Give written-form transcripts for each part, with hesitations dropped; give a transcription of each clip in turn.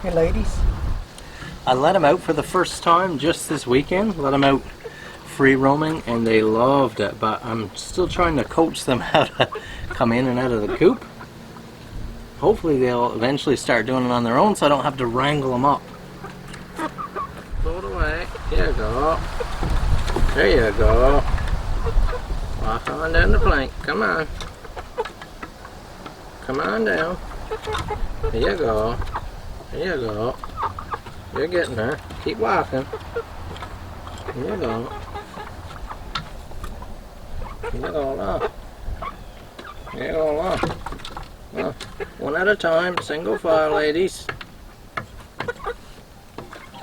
Hey ladies. I let them out for the first time just this weekend. Let them out free roaming and they loved it, but I'm still trying to coach them how to come in and out of the coop. Hopefully they'll eventually start doing it on their own so I don't have to wrangle them up. Float away. Here you go. There you go. Walk on down the plank. Come on. Come on down. There you go. There you go. You're getting there. Keep walking. Here you go. Here you go, look. Here you go, look. Look. One at a time, single file, ladies.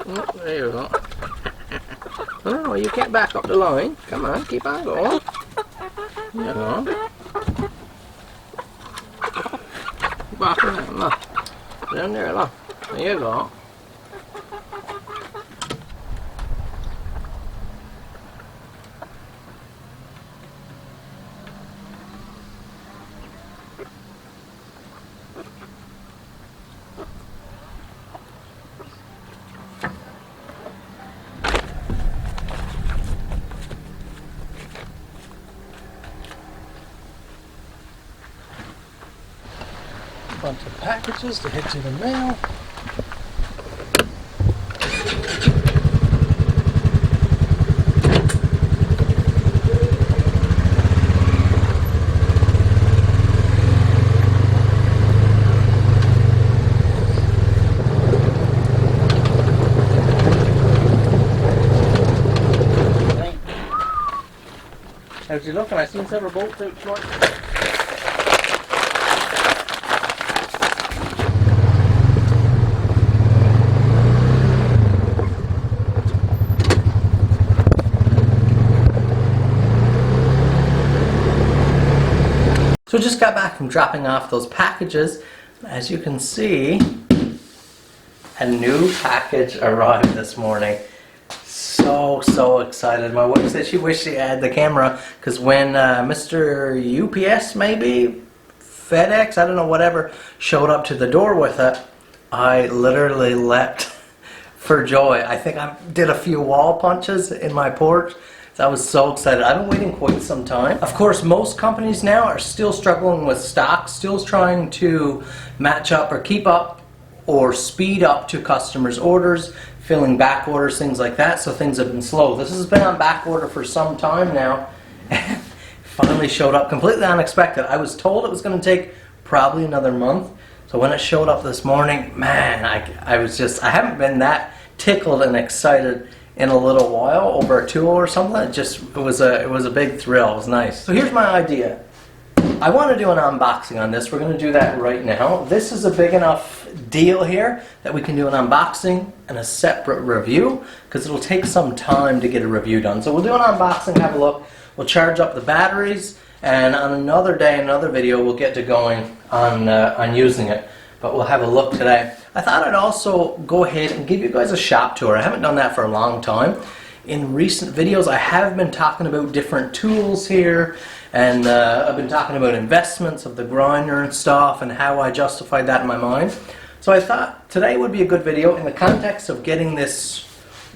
Oh, there you go. Oh, you can't back up the line. Come on, keep on going. There you go. Keep walking down, look. Down there, look. There you go. Bunch of packages to hit you the mail. How's you looking? I seen several bolts out front. So just got back from dropping off those packages. As you can see, a new package arrived this morning. So excited. My wife said she wished she had the camera because when Mr. UPS, maybe FedEx, I don't know, whatever, showed up to the door with it, I literally leapt for joy. I think I did a few wall punches in my porch. I was so excited. I've been waiting quite some time. Of course, most companies now are still struggling with stock, still trying to match up or keep up or speed up to customers' orders, filling back orders, things like that, so things have been slow. This has been on back order for some time now, and finally showed up completely unexpected. I was told it was going to take probably another month, so when it showed up this morning, man, I haven't been that tickled and excited in a little while over a tool or something. It was a big thrill. It was nice. So here's my idea. I want to do an unboxing on this. We're going to do that right now. This is a big enough deal here that we can do an unboxing and a separate review because it'll take some time to get a review done. So we'll do an unboxing, have a look. We'll charge up the batteries, and on another day, another video, we'll get to going on using it. But we'll have a look today. I thought I'd also go ahead and give you guys a shop tour. I haven't done that for a long time. In recent videos, I have been talking about different tools here, and I've been talking about investments of the grinder and stuff and how I justified that in my mind. So I thought today would be a good video in the context of getting this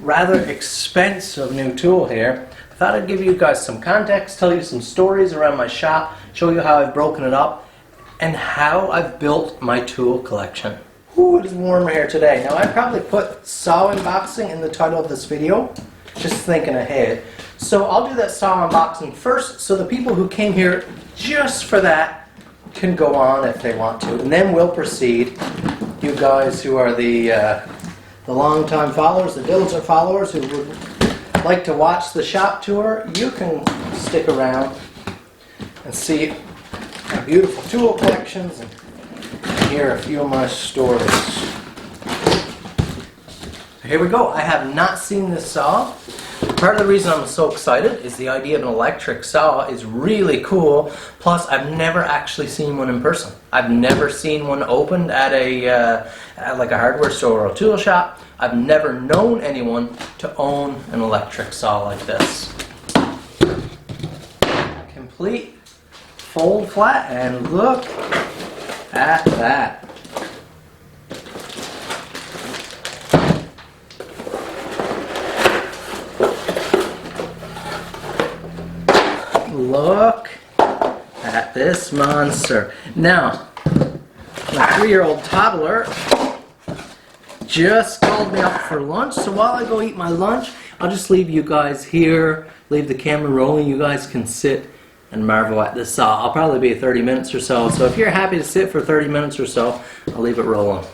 rather expensive new tool here. I thought I'd give you guys some context, tell you some stories around my shop, show you how I've broken it up, and how I've built my tool collection. Ooh, it is warm here today. Now I probably put saw unboxing in the title of this video, just thinking ahead. So I'll do that saw unboxing first so the people who came here just for that can go on if they want to. And then we'll proceed. You guys who are the long-time followers, the diligent followers who would like to watch the shop tour, you can stick around and see my beautiful tool collections and hear a few of my stories. Here we go. I have not seen this saw. Part of the reason I'm so excited is the idea of an electric saw is really cool. Plus, I've never actually seen one in person. I've never seen one opened at like a hardware store or a tool shop. I've never known anyone to own an electric saw like this. Complete, fold flat, and look at that. look at this monster. Now, my 3-year-old toddler just called me up for lunch, so while I go eat my lunch, I'll just leave you guys here, leave the camera rolling. You guys can sit and marvel at this saw. I'll probably be 30 minutes or so, so if you're happy to sit for 30 minutes or so, I'll leave it rolling.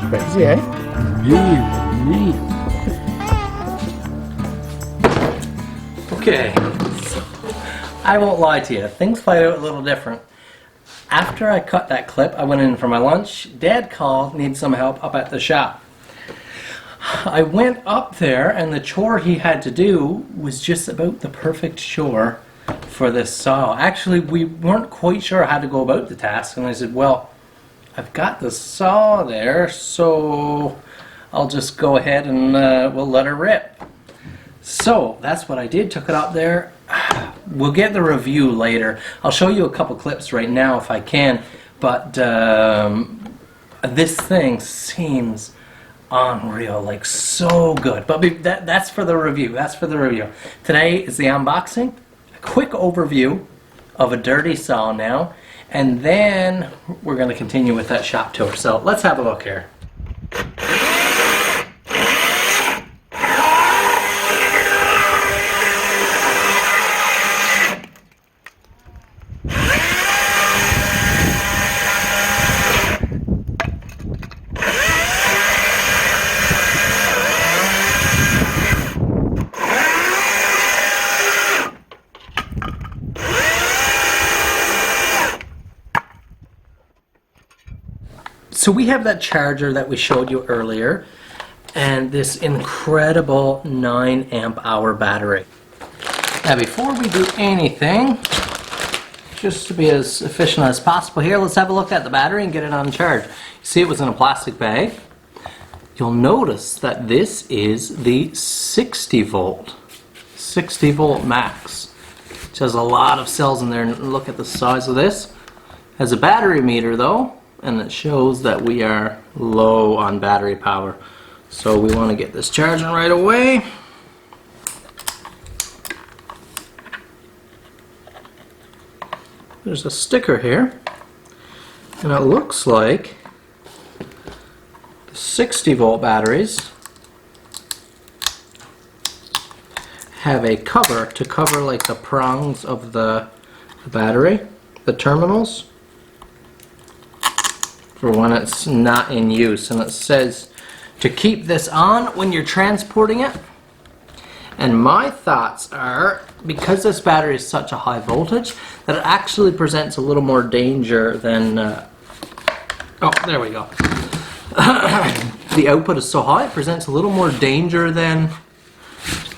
Crazy, eh? Really. Okay, so I won't lie to you, things played out a little different. After I cut that clip, I went in for my lunch. Dad called, needed some help up at the shop. I went up there, and the chore he had to do was just about the perfect chore for this saw. Actually, we weren't quite sure how to go about the task, and I said, well, I've got the saw there, so I'll just go ahead and we'll let her rip. So that's what I did, took it up there. We'll get the review later. I'll show you a couple clips right now if I can, but this thing seems unreal, like so good. But that's for the review, that's for the review. Today is the unboxing, a quick overview of a dirty saw now, and then we're going to continue with that shop tour. So let's have a look here. So we have that charger that we showed you earlier, and this incredible 9 amp hour battery. Now before we do anything, just to be as efficient as possible here, let's have a look at the battery and get it on charge. You see it was in a plastic bag. You'll notice that this is the 60 volt max, which has a lot of cells in there. And look at the size of this. Has a battery meter though, and it shows that we are low on battery power. So we want to get this charging right away. there's a sticker here, and it looks like the 60-volt batteries have a cover to cover like the prongs of the battery, the terminals, for when it's not in use. And it says to keep this on when you're transporting it. And my thoughts are, because this battery is such a high voltage, that it actually presents a little more danger than oh, there we go. The output is so high, it presents a little more danger than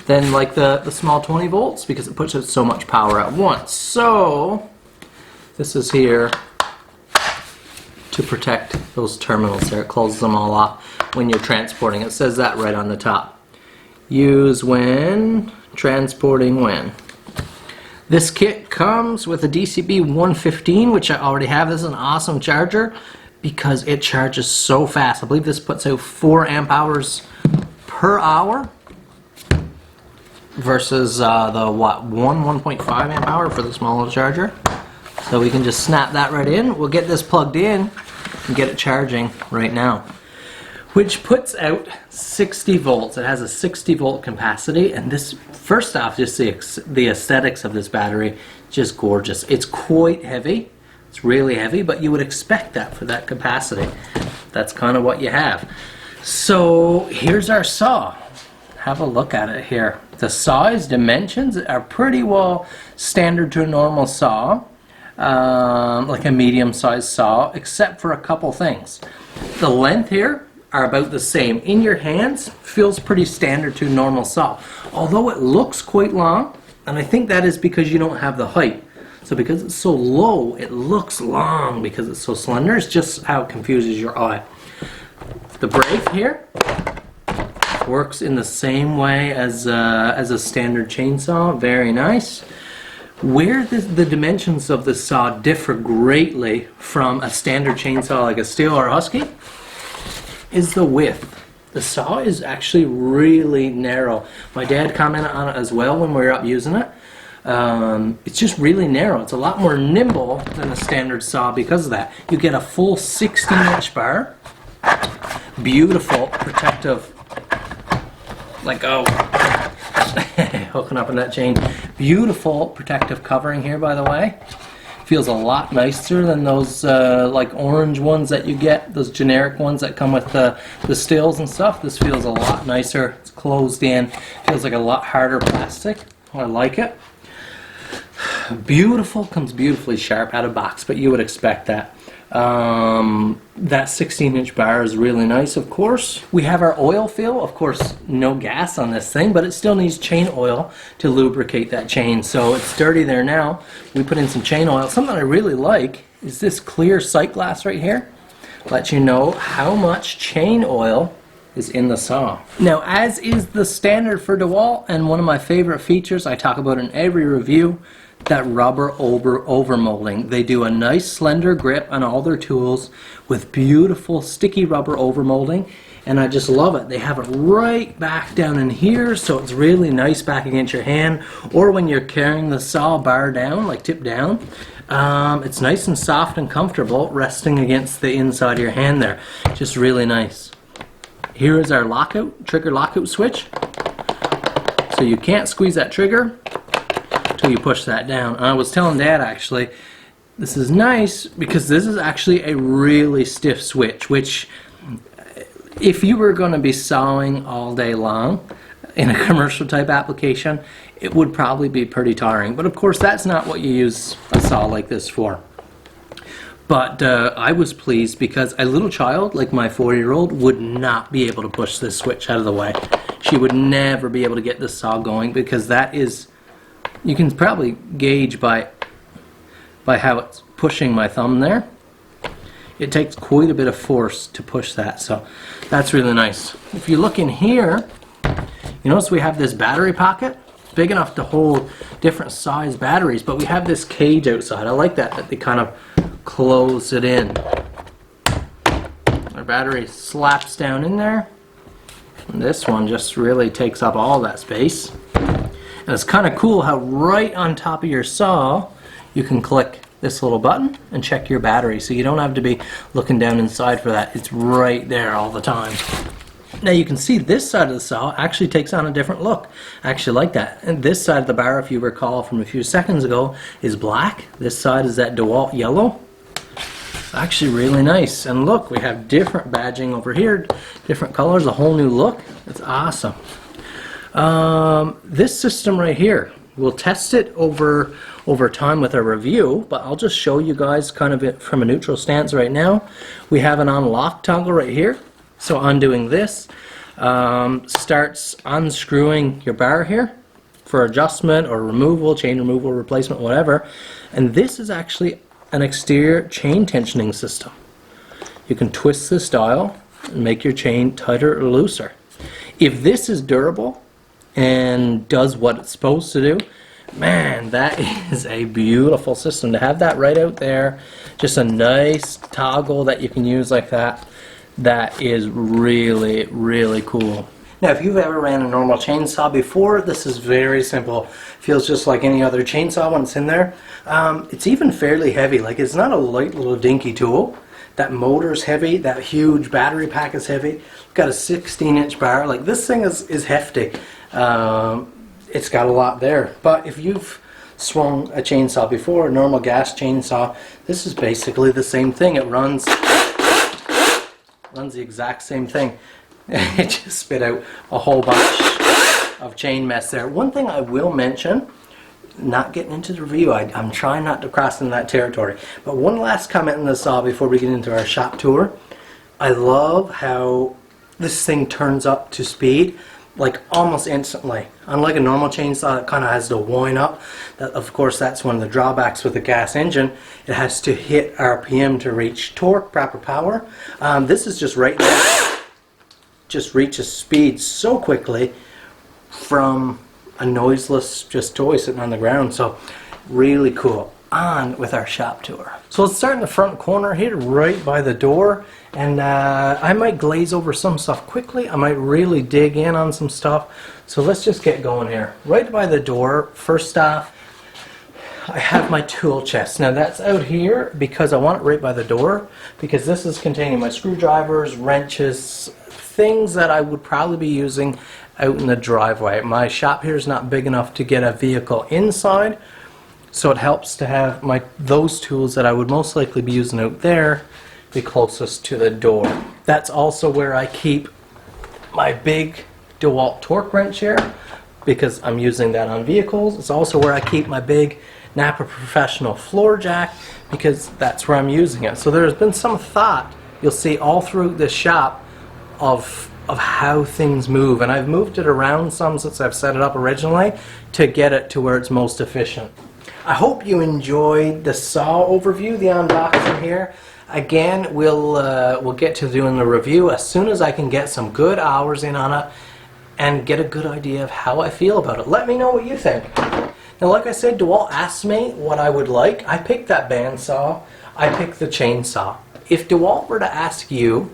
like the small 20 volts, because it puts out so much power at once. So this is here to protect those terminals there. It closes them all off when you're transporting. It says that right on the top. Use when transporting when. This kit comes with a DCB 115, which I already have. This is an awesome charger because it charges so fast. I believe this puts out 4 amp hours per hour versus the 1.5 amp hour for the smaller charger. So we can just snap that right in. We'll get this plugged in and get it charging right now, which puts out 60 volts. It has a 60 volt capacity, and this, first off, just the aesthetics of this battery, just gorgeous. It's quite heavy. It's really heavy, but you would expect that for that capacity. That's kind of what you have. So here's our saw. Have a look at it here. The size dimensions are pretty well standard to a normal saw, like a medium-sized saw, except for a couple things. The length here are about the same. In your hands, feels pretty standard to a normal saw. Although it looks quite long, and I think that is because you don't have the height. So because it's so low, it looks long because it's so slender. It's just how it confuses your eye. The brake here works in the same way as a standard chainsaw. Very nice. Where the dimensions of the saw differ greatly from a standard chainsaw like a Steel or a Husky is the width. The saw is actually really narrow. My dad commented on it as well when we were up using it. It's just really narrow. It's a lot more nimble than a standard saw because of that. You get a full 16-inch bar. Beautiful protective, like, oh, hooking up in that chain. Beautiful protective covering here, by the way. Feels a lot nicer than those like orange ones that you get, those generic ones that come with the stills and stuff. This feels a lot nicer. It's closed in. Feels like a lot harder plastic. I like it. Beautiful, comes beautifully sharp out of box, but you would expect that. That 16-inch bar is really nice, of course. We have our oil fill. Of course, no gas on this thing, but it still needs chain oil to lubricate that chain. So it's dirty there now. We put in some chain oil. Something I really like is this clear sight glass right here. Lets you know how much chain oil is in the saw. Now, as is the standard for Dewalt, and one of my favorite features I talk about in every review, that rubber overmolding. They do a nice slender grip on all their tools with beautiful sticky rubber overmolding, and I just love it. They have it right back down in here, so it's really nice back against your hand, or when you're carrying the saw bar down, like tip down. It's nice and soft and comfortable resting against the inside of your hand there. Just really nice. Here is our trigger lockout switch. So you can't squeeze that trigger till you push that down. I was telling Dad, actually, this is nice because this is actually a really stiff switch, which if you were going to be sawing all day long in a commercial type application, it would probably be pretty tiring. But of course, that's not what you use a saw like this for. But I was pleased because a little child, like my 4-year-old, would not be able to push this switch out of the way. She would never be able to get this saw going because that is, you can probably gauge by how it's pushing my thumb there. It takes quite a bit of force to push that, so that's really nice. If you look in here, you notice we have this battery pocket, big enough to hold different size batteries, but we have this cage outside. I like that they kind of close it in. Our battery slaps down in there, and this one just really takes up all that space. And it's kind of cool how right on top of your saw you can click this little button and check your battery, so you don't have to be looking down inside for that. It's right there all the time. Now you can see this side of the saw actually takes on a different look. I actually like that. And this side of the bar, if you recall from a few seconds ago, is black. This side is that Dewalt yellow. It's actually really nice. And look, we have different badging over here, different colors, a whole new look. It's awesome. This system right here, we'll test it over time with a review, but I'll just show you guys kind of it from a neutral stance right now. We have an on-lock toggle right here. So undoing this starts unscrewing your bar here for adjustment or removal, chain removal, replacement, whatever. And this is actually an exterior chain tensioning system. You can twist this dial and make your chain tighter or looser. If this is durable and does what it's supposed to do, man, that is a beautiful system. To have that right out there, just a nice toggle that you can use like that. That is really, really cool. Now, if you've ever ran a normal chainsaw before, this is very simple. Feels just like any other chainsaw when it's in there. It's even fairly heavy. Like, it's not a light little dinky tool. That motor's heavy. That huge battery pack is heavy. Got a 16-inch bar. Like, this thing is hefty. It's got a lot there. But if you've swung a chainsaw before, a normal gas chainsaw, this is basically the same thing. It runs the exact same thing. It just spit out a whole bunch of chain mess there. One thing I will mention, not getting into the review, I'm trying not to cross into that territory, but one last comment on the saw before we get into our shop tour. I love how this thing turns up to speed like almost instantly. Unlike a normal chainsaw that kind of has to wind up, that, of course, that's one of the drawbacks with a gas engine. It has to hit RPM to reach torque, proper power. This is just right there. Just reaches speed so quickly from a noiseless just toy sitting on the ground. So really cool. On with our shop tour. So let's start in the front corner here, right by the door. And I might glaze over some stuff quickly. I might really dig in on some stuff. So let's just get going here. Right by the door, first off, I have my tool chest. Now that's out here because I want it right by the door, because this is containing my screwdrivers, wrenches, things that I would probably be using out in the driveway. My shop here is not big enough to get a vehicle inside, so it helps to have those tools that I would most likely be using out there be closest to the door. That's also where I keep my big Dewalt torque wrench here, because I'm using that on vehicles. It's also where I keep my big Napa Professional floor jack, because that's where I'm using it. So there's been some thought, you'll see all through this shop, of how things move, and I've moved it around some since I've set it up originally to get it to where it's most efficient. I hope you enjoyed the saw overview, the unboxing here. Again, we'll get to doing the review as soon as I can get some good hours in on it and get a good idea of how I feel about it. Let me know what you think. Now, like I said, Dewalt asked me what I would like. I picked that bandsaw. I picked the chainsaw. If Dewalt were to ask you,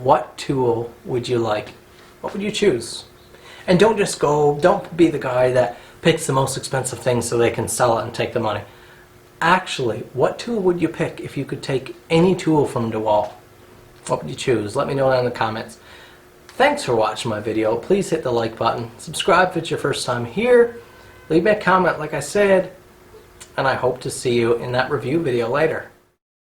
what tool would you like? What would you choose? And don't be the guy that picks the most expensive thing so they can sell it and take the money. Actually, what tool would you pick if you could take any tool from Dewalt? What would you choose? Let me know down in the comments. Thanks for watching my video. Please hit the like button. Subscribe if it's your first time here. Leave me a comment like I said, and I hope to see you in that review video later.